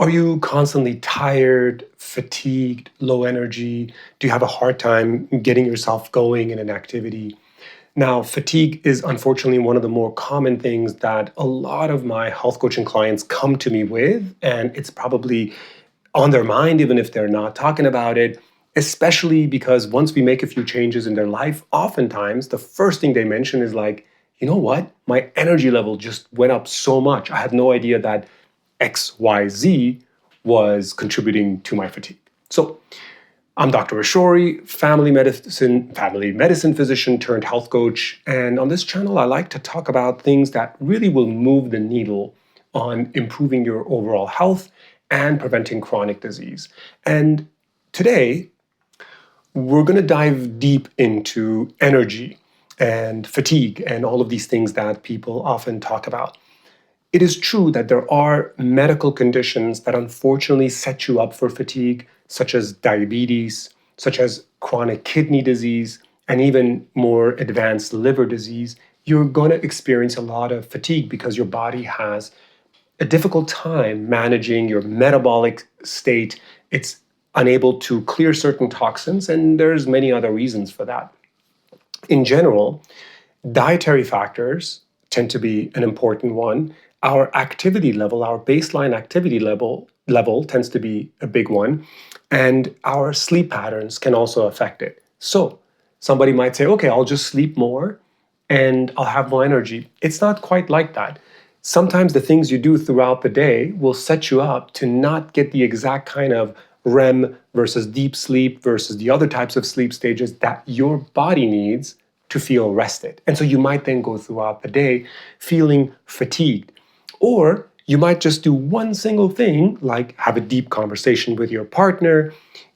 Are you constantly tired, fatigued, low energy? Do you have a hard time getting yourself going in an activity? Now, fatigue is unfortunately one of the more common things that a lot of my health coaching clients come to me with, and it's probably on their mind, even if they're not talking about it, especially because once we make a few changes in their life, oftentimes the first thing they mention is like, you know what? My energy level just went up so much. I had no idea that XYZ was contributing to my fatigue. So, I'm Dr. Ashori, family medicine physician turned health coach, and on this channel I like to talk about things that really will move the needle on improving your overall health and preventing chronic disease. And today we're going to dive deep into energy and fatigue and all of these things that people often talk about. It is true that there are medical conditions that unfortunately set you up for fatigue, such as diabetes, such as chronic kidney disease, and even more advanced liver disease. You're going to experience a lot of fatigue because your body has a difficult time managing your metabolic state. It's unable to clear certain toxins, and there's many other reasons for that. In general, dietary factors tend to be an important one. Our activity level, our baseline activity level tends to be a big one, and our sleep patterns can also affect it. So somebody might say, okay, I'll just sleep more and I'll have more energy. It's not quite like that. Sometimes the things you do throughout the day will set you up to not get the exact kind of REM versus deep sleep versus the other types of sleep stages that your body needs to feel rested. And so you might then go throughout the day feeling fatigued. Or you might just do one single thing, like have a deep conversation with your partner,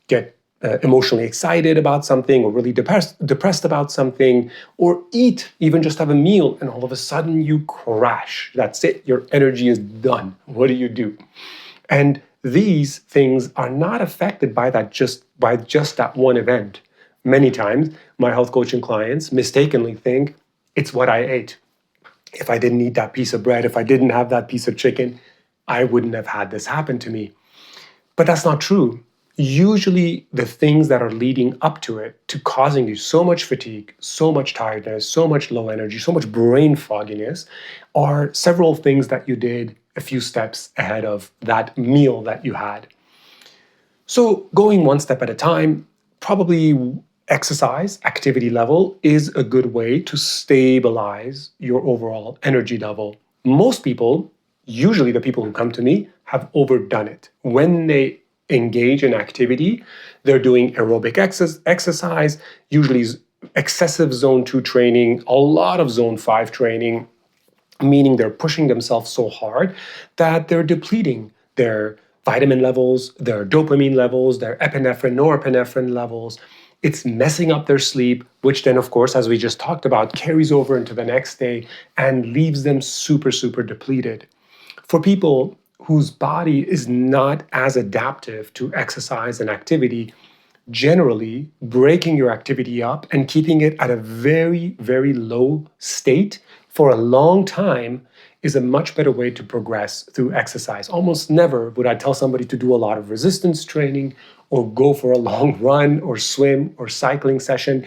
get emotionally excited about something, or really depressed about something, or eat, even just have a meal, and all of a sudden you crash. That's it. Your energy is done. What do you do? And these things are not affected by just that one event. Many times, my health coaching clients mistakenly think it's what I ate. If I didn't eat that piece of bread, if I didn't have that piece of chicken, I wouldn't have had this happen to me. But that's not true. Usually, the things that are leading up to it, to causing you so much fatigue, so much tiredness, so much low energy, so much brain fogginess, are several things that you did a few steps ahead of that meal that you had. So, going one step at a time, probably exercise activity level is a good way to stabilize your overall energy level. Most people, usually the people who come to me, have overdone it. When they engage in activity, they're doing aerobic exercise, usually excessive zone 2 training, a lot of zone 5 training, meaning they're pushing themselves so hard that they're depleting their vitamin levels, their dopamine levels, their epinephrine, norepinephrine levels. It's messing up their sleep, which then, of course, as we just talked about, carries over into the next day and leaves them super, super depleted. For people whose body is not as adaptive to exercise and activity, generally breaking your activity up and keeping it at a very, very low state for a long time is a much better way to progress through exercise. Almost never would I tell somebody to do a lot of resistance training or go for a long run or swim or cycling session,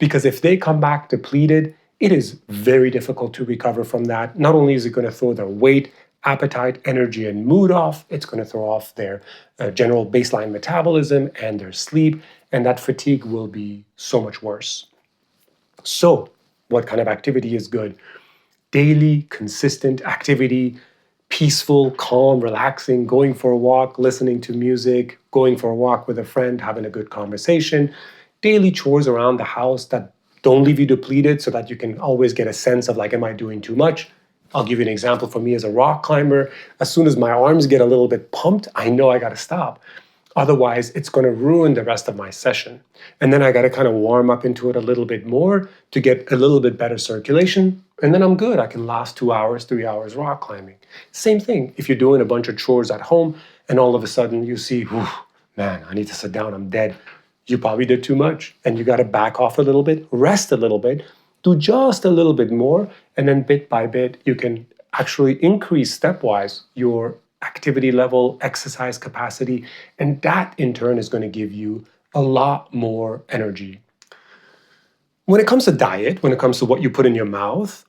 because if they come back depleted, it is very difficult to recover from that. Not only is it going to throw their weight, appetite, energy, and mood off, it's going to throw off their general baseline metabolism and their sleep, and that fatigue will be so much worse. So, what kind of activity is good? Daily, consistent activity, peaceful, calm, relaxing, going for a walk, listening to music, going for a walk with a friend, having a good conversation, daily chores around the house that don't leave you depleted so that you can always get a sense of like, am I doing too much? I'll give you an example for me as a rock climber. As soon as my arms get a little bit pumped, I know I got to stop. Otherwise, it's going to ruin the rest of my session. And then I got to kind of warm up into it a little bit more to get a little bit better circulation. And then I'm good. I can last 2 hours, 3 hours rock climbing. Same thing. If you're doing a bunch of chores at home and all of a sudden you see, man, I need to sit down. I'm dead. You probably did too much. And you got to back off a little bit, rest a little bit, do just a little bit more. And then bit by bit, you can actually increase stepwise your activity level, exercise capacity, and that in turn is going to give you a lot more energy. When it comes to diet, when it comes to what you put in your mouth,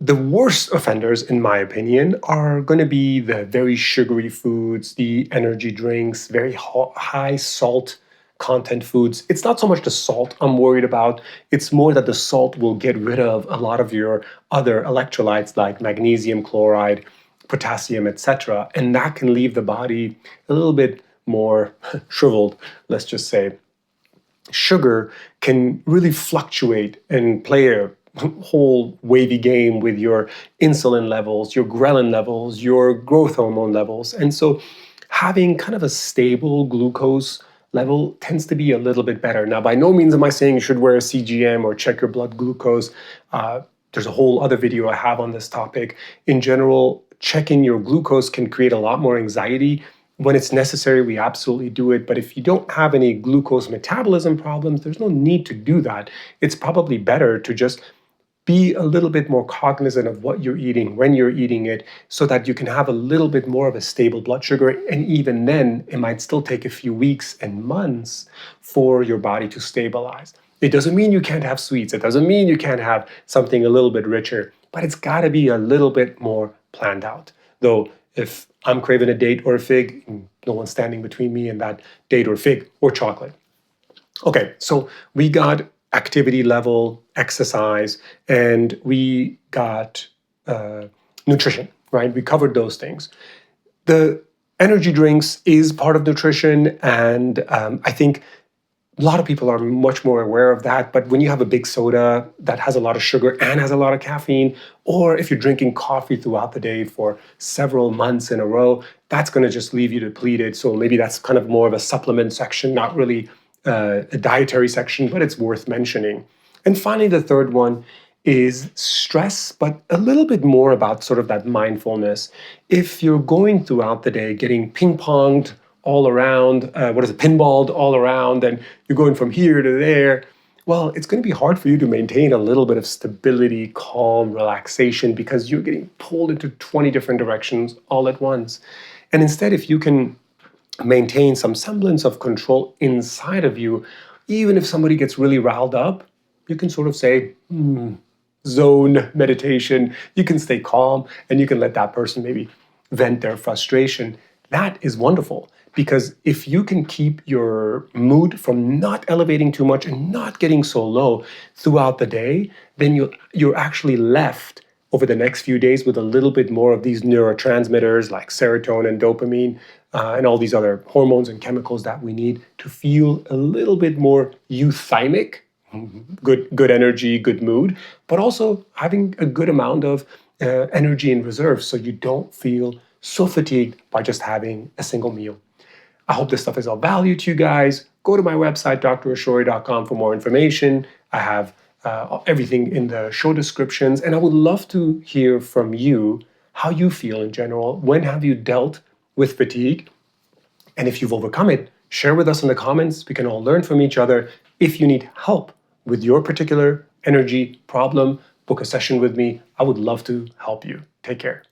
the worst offenders, in my opinion, are going to be the very sugary foods, the energy drinks, very high salt content foods. It's not so much the salt I'm worried about, it's more that the salt will get rid of a lot of your other electrolytes like magnesium chloride, potassium, etc. And that can leave the body a little bit more shriveled, let's just say. Sugar can really fluctuate and play a whole wavy game with your insulin levels, your ghrelin levels, your growth hormone levels. And so having kind of a stable glucose level tends to be a little bit better. Now, by no means am I saying you should wear a CGM or check your blood glucose. There's a whole other video I have on this topic. In general, checking your glucose can create a lot more anxiety. When it's necessary, we absolutely do it. But if you don't have any glucose metabolism problems, there's no need to do that. It's probably better to just be a little bit more cognizant of what you're eating, when you're eating it, so that you can have a little bit more of a stable blood sugar. And even then, it might still take a few weeks and months for your body to stabilize. It doesn't mean you can't have sweets. It doesn't mean you can't have something a little bit richer, but it's got to be a little bit more planned out. Though, if I'm craving a date or a fig, no one's standing between me and that date or fig or chocolate. Okay, so we got activity level, exercise, and we got nutrition, right? We covered those things. The energy drinks is part of nutrition, and I think a lot of people are much more aware of that. But when you have a big soda that has a lot of sugar and has a lot of caffeine, or if you're drinking coffee throughout the day for several months in a row, that's going to just leave you depleted. So maybe that's kind of more of a supplement section, not really a dietary section, but it's worth mentioning. And finally, the third one is stress, but a little bit more about sort of that mindfulness. If you're going throughout the day getting ping-ponged all around, pinballed all around, and you're going from here to there, well, it's going to be hard for you to maintain a little bit of stability, calm, relaxation, because you're getting pulled into 20 different directions all at once. And instead, if you can maintain some semblance of control inside of you, even if somebody gets really riled up, you can sort of say, zone meditation, you can stay calm, and you can let that person maybe vent their frustration. That is wonderful, because if you can keep your mood from not elevating too much and not getting so low throughout the day, then you're actually left over the next few days with a little bit more of these neurotransmitters like serotonin, dopamine, and all these other hormones and chemicals that we need to feel a little bit more euthymic, good energy, good mood, but also having a good amount of energy in reserve so you don't feel so fatigued by just having a single meal. I hope this stuff is of value to you guys. Go to my website, drashori.com, for more information. I have everything in the show descriptions, and I would love to hear from you how you feel in general. When have you dealt with fatigue? And if you've overcome it, share with us in the comments. We can all learn from each other. If you need help with your particular energy problem, book a session with me. I would love to help you. Take care.